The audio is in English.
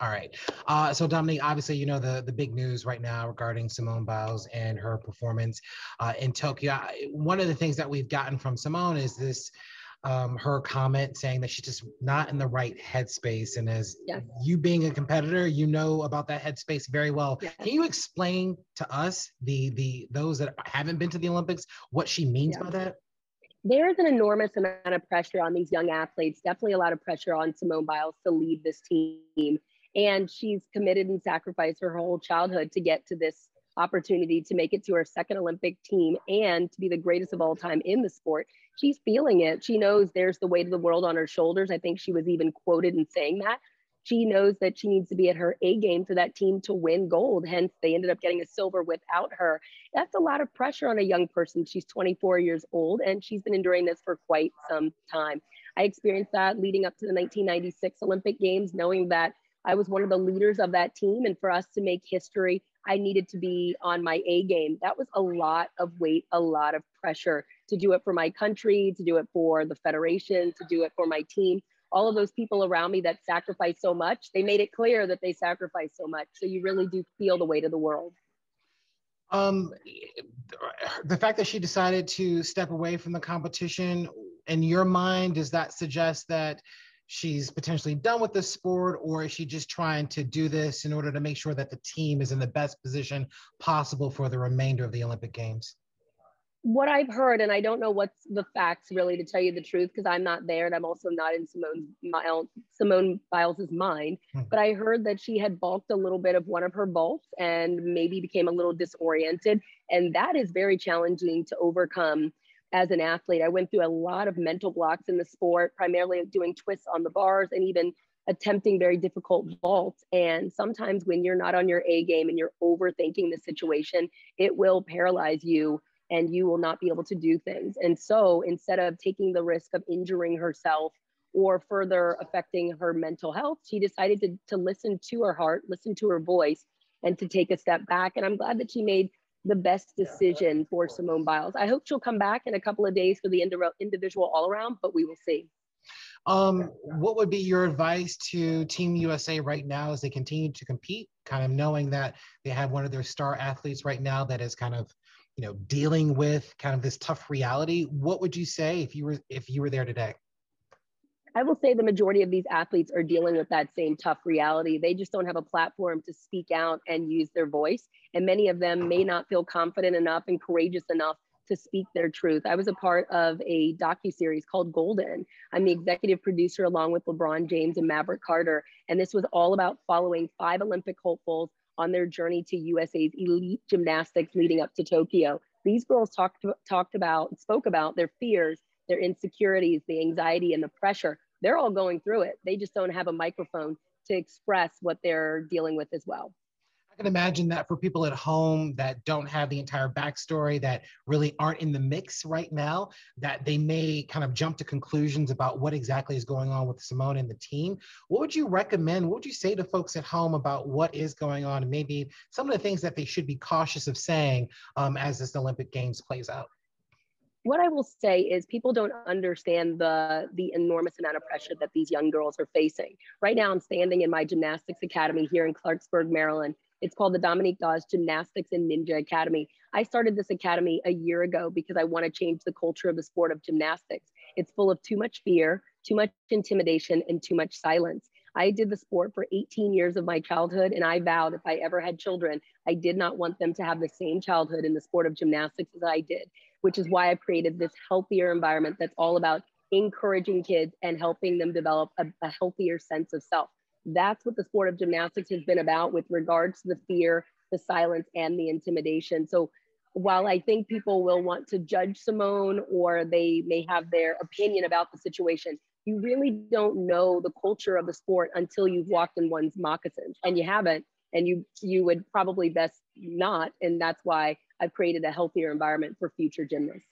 All right. So Dominique, obviously, you know, the big news right now regarding Simone Biles and her performance in Tokyo. One of the things that we've gotten from Simone is this her comment saying that she's just not in the right headspace. And as Yes. you being a competitor, you know about that headspace very well. Yes. Can you explain to us, the those that haven't been to the Olympics, what she means Yeah. by that? There's an enormous amount of pressure on these young athletes, definitely a lot of pressure on Simone Biles to lead this team. And she's committed and sacrificed her whole childhood to get to this opportunity to make it to her second Olympic team and to be the greatest of all time in the sport. She's feeling it. She knows there's the weight of the world on her shoulders. I think she was even quoted in saying that. She knows that she needs to be at her A game for that team to win gold. Hence, they ended up getting a silver without her. That's a lot of pressure on a young person. She's 24 years old and she's been enduring this for quite some time. I experienced that leading up to the 1996 Olympic Games, knowing that I was one of the leaders of that team. And for us to make history, I needed to be on my A game. That was a lot of weight, a lot of pressure to do it for my country, to do it for the federation, to do it for my team. All of those people around me that sacrificed so much, they made it clear that they sacrificed so much. So you really do feel the weight of the world. Um, the fact that she decided to step away from the competition, in your mind, does that suggest that she's potentially done with the sport, or is she just trying to do this in order to make sure that the team is in the best position possible for the remainder of the Olympic Games? What I've heard, and I don't know what's the facts really to tell you the truth, because I'm not there and I'm also not in Simone Biles's mind. Hmm. But I heard that she had balked a little bit of one of her bulks and maybe became a little disoriented. And that is very challenging to overcome as an athlete. I went through a lot of mental blocks in the sport, primarily doing twists on the bars and even attempting very difficult vaults. And sometimes when you're not on your A game and you're overthinking the situation, it will paralyze you and you will not be able to do things. And so instead of taking the risk of injuring herself or further affecting her mental health, she decided to listen to her heart, listen to her voice, and to take a step back. And I'm glad that she made the best decision for Simone Biles. I hope she'll come back in a couple of days for the individual all around, but we will see. What would be your advice to Team USA right now as they continue to compete, kind of knowing that they have one of their star athletes right now that is kind of, you know, dealing with kind of this tough reality? What would you say if you were there today? I will say the majority of these athletes are dealing with that same tough reality. They just don't have a platform to speak out and use their voice. And many of them may not feel confident enough and courageous enough to speak their truth. I was a part of a docuseries called Golden. I'm the executive producer along with LeBron James and Maverick Carter. And this was all about following 5 Olympic hopefuls on their journey to USA's elite gymnastics leading up to Tokyo. These girls spoke about their fears, their insecurities, the anxiety, and the pressure. They're all going through it. They just don't have a microphone to express what they're dealing with as well. I can imagine that for people at home that don't have the entire backstory, that really aren't in the mix right now, that they may kind of jump to conclusions about what exactly is going on with Simone and the team. What would you recommend? What would you say to folks at home about what is going on, and maybe some of the things that they should be cautious of saying as this Olympic Games plays out? What I will say is people don't understand the enormous amount of pressure that these young girls are facing. Right now, I'm standing in my gymnastics academy here in Clarksburg, Maryland. It's called the Dominique Dawes Gymnastics and Ninja Academy. I started this academy a year ago because I want to change the culture of the sport of gymnastics. It's full of too much fear, too much intimidation, and too much silence. I did the sport for 18 years of my childhood, and I vowed if I ever had children, I did not want them to have the same childhood in the sport of gymnastics as I did, which is why I created this healthier environment that's all about encouraging kids and helping them develop a healthier sense of self. That's what the sport of gymnastics has been about with regards to the fear, the silence, and the intimidation. So while I think people will want to judge Simone or they may have their opinion about the situation, you really don't know the culture of the sport until you've walked in one's moccasins, and you haven't, and you would probably best not. And that's why I've created a healthier environment for future gymnasts.